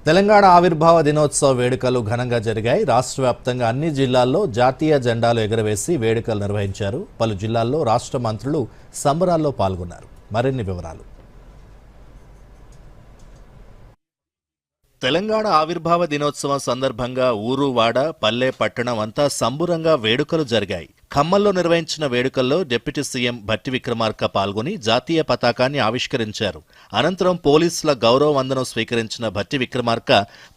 తెలంగాణ ఆవిర్భావ దినోత్సవ వేడుకలు ఘనంగా జరిగాయి. రాష్ట్ర వ్యాప్తంగా అన్ని జిల్లాల్లో జాతీయ జెండాలు ఎగురవేసి వేడుకలు నిర్వహించారు. పలు జిల్లాల్లో రాష్ట్ర మంత్రులు సంబరాల్లో పాల్గొన్నారు. మరిన్ని వివరాలు. తెలంగాణ ఆవిర్భావ దినోత్సవం సందర్భంగా ఊరు వాడ పల్లె పట్టణం అంతా సంబురంగా వేడుకలు జరిగాయి. ఖమ్మంలో నిర్వహించిన వేడుకల్లో డిప్యూటీ సీఎం భట్టి విక్రమార్క పాల్గొని జాతీయ పతాకాన్ని ఆవిష్కరించారు. అనంతరం పోలీసుల గౌరవ వందనం స్వీకరించిన భట్టి విక్రమార్క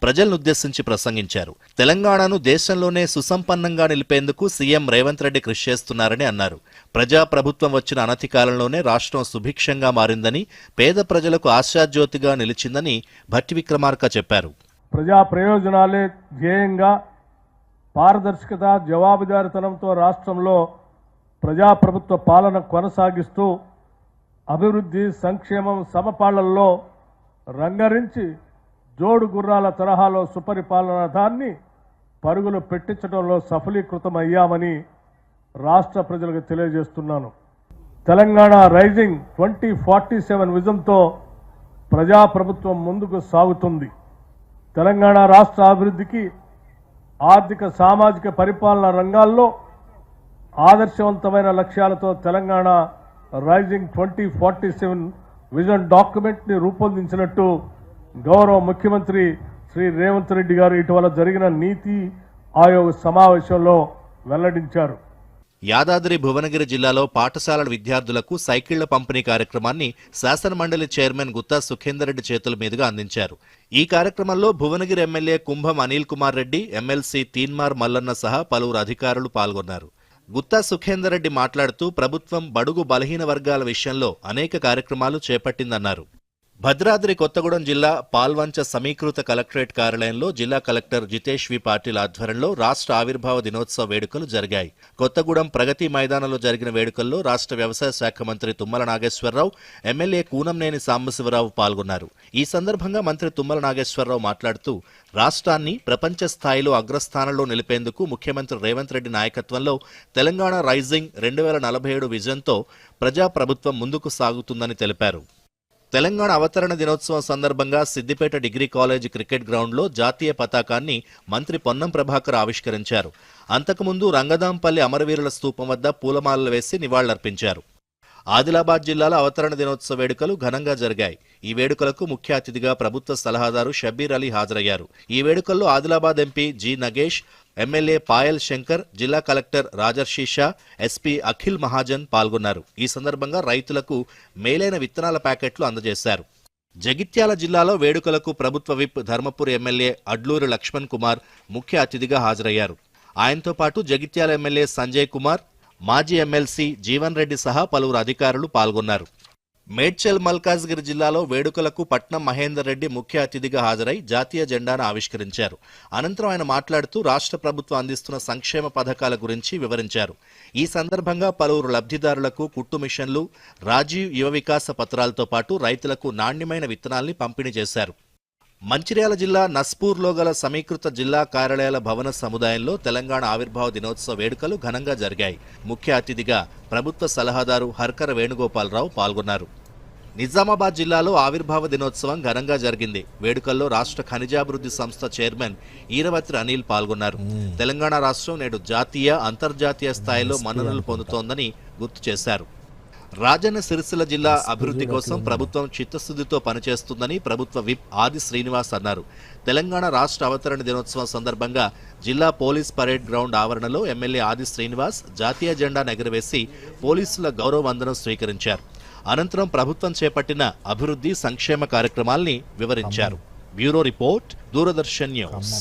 ప్రజలనుద్దేశించి ప్రసంగించారు. తెలంగాణను దేశంలోనే సుసంపన్నంగా నిలిపేందుకు సీఎం రేవంత్ రెడ్డి కృషి చేస్తున్నారని అన్నారు. ప్రజాప్రభుత్వం వచ్చిన అనతి కాలంలోనే రాష్ట్రం సుభిక్షంగా మారిందని, పేద ప్రజలకు ఆశాజ్యోతిగా నిలిచిందని భట్టి విక్రమార్క చెప్పారు. ప్రజా ప్రయోజనాలే ధ్యేయంగా పారదర్శకత, జవాబుదారీతనంతో రాష్ట్రంలో ప్రజాప్రభుత్వ పాలన కొనసాగిస్తూ అభివృద్ధి, సంక్షేమం సమపాళ్లలో రంగరించి జోడు గుర్రాల తరహాలో సుపరిపాలనదాన్ని పరుగులు పెట్టించడంలో సఫలీకృతమయ్యామని రాష్ట్ర ప్రజలకు తెలియజేస్తున్నాను. తెలంగాణ రైజింగ్ 2047 విజన్తో ప్రజాప్రభుత్వం ముందుకు సాగుతుంది. తెలంగాణ రాష్ట్ర అభివృద్ధికి, ఆర్థిక సామాజిక పరిపాలన రంగాల్లో ఆదర్శవంతమైన లక్ష్యాలతో తెలంగాణ రైజింగ్ 2047 విజన్ డాక్యుమెంట్ని రూపొందించినట్టు గౌరవ ముఖ్యమంత్రి శ్రీ రేవంత్ రెడ్డి గారు ఇటీవల జరిగిన నీతి ఆయోగ్ సమావేశంలో వెల్లడించారు. యాదాద్రి భువనగిరి జిల్లాలో పాఠశాలల విద్యార్థులకు సైకిళ్ల పంపిణీ కార్యక్రమాన్ని శాసనమండలి చైర్మన్ గుత్తా సుఖేందర్ రెడ్డి చేతుల మీదుగా అందించారు. ఈ కార్యక్రమంలో భువనగిరి ఎమ్మెల్యే కుంభం అనిల్ కుమార్ రెడ్డి, ఎమ్మెల్సీ తీన్మార్ మల్లన్న సహా పలువురు అధికారులు పాల్గొన్నారు. గుత్తా సుఖేందర్ రెడ్డి మాట్లాడుతూ ప్రభుత్వం బడుగు బలహీన వర్గాల విషయంలో అనేక కార్యక్రమాలు చేపట్టిందన్నారు. భద్రాద్రి కొత్తగూడెం జిల్లా పాల్వంచ సమీకృత కలెక్టరేట్ కార్యాలయంలో జిల్లా కలెక్టర్ జితేష్ వి పాటిల్ ఆధ్వర్యంలో రాష్ట్ర ఆవిర్భావ దినోత్సవ వేడుకలు జరిగాయి. కొత్తగూడెం ప్రగతి మైదానంలో జరిగిన వేడుకల్లో రాష్ట్ర వ్యవసాయ శాఖ మంత్రి తుమ్మల నాగేశ్వరరావు, ఎమ్మెల్యే కూనంనేని సాంబశివరావు పాల్గొన్నారు. ఈ సందర్భంగా మంత్రి తుమ్మల నాగేశ్వరరావు మాట్లాడుతూ రాష్ట్రాన్ని ప్రపంచ స్థాయిలో అగ్రస్థానంలో నిలిపేందుకు ముఖ్యమంత్రి రేవంత్ రెడ్డి నాయకత్వంలో తెలంగాణ రైజింగ్ 2047 విజన్తో ప్రజాప్రభుత్వం ముందుకు సాగుతుందని తెలిపారు. తెలంగాణ అవతరణ దినోత్సవం సందర్భంగా సిద్దిపేట డిగ్రీ కాలేజ్ క్రికెట్ గ్రౌండ్లో జాతీయ పతాకాన్ని మంత్రి పొన్నం ప్రభాకర్ ఆవిష్కరించారు. అంతకుముందు రంగదాంపల్లి అమరవీరుల స్తూపం వద్ద పూలమాలలు వేసి నివాళులర్పించారు. ఆదిలాబాద్ జిల్లాలో అవతరణ దినోత్సవ వేడుకలు ఘనంగా జరిగాయి. ఈ వేడుకలకు ముఖ్య అతిథిగా ప్రభుత్వ సలహాదారు షబ్బీర్ అలీ హాజరయ్యారు. ఈ వేడుకల్లో Adilabad MP G Nagesh, MLA Payal Shankar, జిల్లా కలెక్టర్ రాజర్షి షా, ఎస్పీ అఖిల్ మహాజన్ పాల్గొన్నారు. ఈ సందర్భంగా రైతులకు మేలైన విత్తనాల ప్యాకెట్లు అందజేశారు. జగిత్యాల జిల్లాలో వేడుకలకు ప్రభుత్వ విప్ ధర్మపురి ఎమ్మెల్యే అడ్లూరి లక్ష్మణ్ కుమార్ ముఖ్య అతిథిగా హాజరయ్యారు. ఆయనతో పాటు జగిత్యాల ఎమ్మెల్యే సంజయ్ కుమార్, మాజీ ఎమ్మెల్సీ జీవన్ రెడ్డి సహా పలువురు అధికారులు పాల్గొన్నారు. మేడ్చల్ మల్కాజ్గిరి జిల్లాలో వేడుకలకు పట్నం మహేందర్ రెడ్డి ముఖ్య అతిథిగా హాజరై జాతీయ జెండాను ఆవిష్కరించారు. అనంతరం ఆయన మాట్లాడుతూ రాష్ట్ర ప్రభుత్వం అందిస్తున్న సంక్షేమ పథకాల గురించి వివరించారు. ఈ సందర్భంగా పలువురు లబ్ధిదారులకు కుట్టు మిషన్లు, రాజీవ్ యువ వికాస పత్రాలతో పాటు రైతులకు నాణ్యమైన విత్తనాల్ని పంపిణీ చేశారు. మంచిర్యాల జిల్లా నస్పూర్లో గల సమీకృత జిల్లా కార్యాలయాల భవన సముదాయంలో తెలంగాణ ఆవిర్భావ దినోత్సవ వేడుకలు ఘనంగా జరిగాయి. ముఖ్య అతిథిగా ప్రభుత్వ సలహాదారు హర్కర వేణుగోపాలరావు పాల్గొన్నారు. నిజామాబాద్ జిల్లాలో ఆవిర్భావ దినోత్సవం ఘనంగా జరిగింది. వేడుకల్లో రాష్ట్ర ఖనిజాభివృద్ధి సంస్థ చైర్మన్ ఈరవత్రి అనిల్ పాల్గొన్నారు. తెలంగాణ రాష్ట్రం నేడు జాతీయ, అంతర్జాతీయ స్థాయిలో మన్ననలు పొందుతోందని గుర్తు చేశారు. రాజన్న సిరిసిల్ల జిల్లా అభివృద్ధి కోసం ప్రభుత్వం చిత్తశుద్ధితో పనిచేస్తుందని ప్రభుత్వ విప్ ఆది శ్రీనివాస్ అన్నారు. తెలంగాణ రాష్ట్ర అవతరణ దినోత్సవం సందర్భంగా జిల్లా పోలీస్ పరేడ్ గ్రౌండ్ ఆవరణలో ఎమ్మెల్యే ఆది శ్రీనివాస్ జాతీయ జెండాను ఎగురవేసి పోలీసుల గౌరవ వందనం స్వీకరించారు. అనంతరం ప్రభుత్వం చేపట్టిన అభివృద్ధి, సంక్షేమ కార్యక్రమాల్ని వివరించారు. Bureau report, Doordarshan news.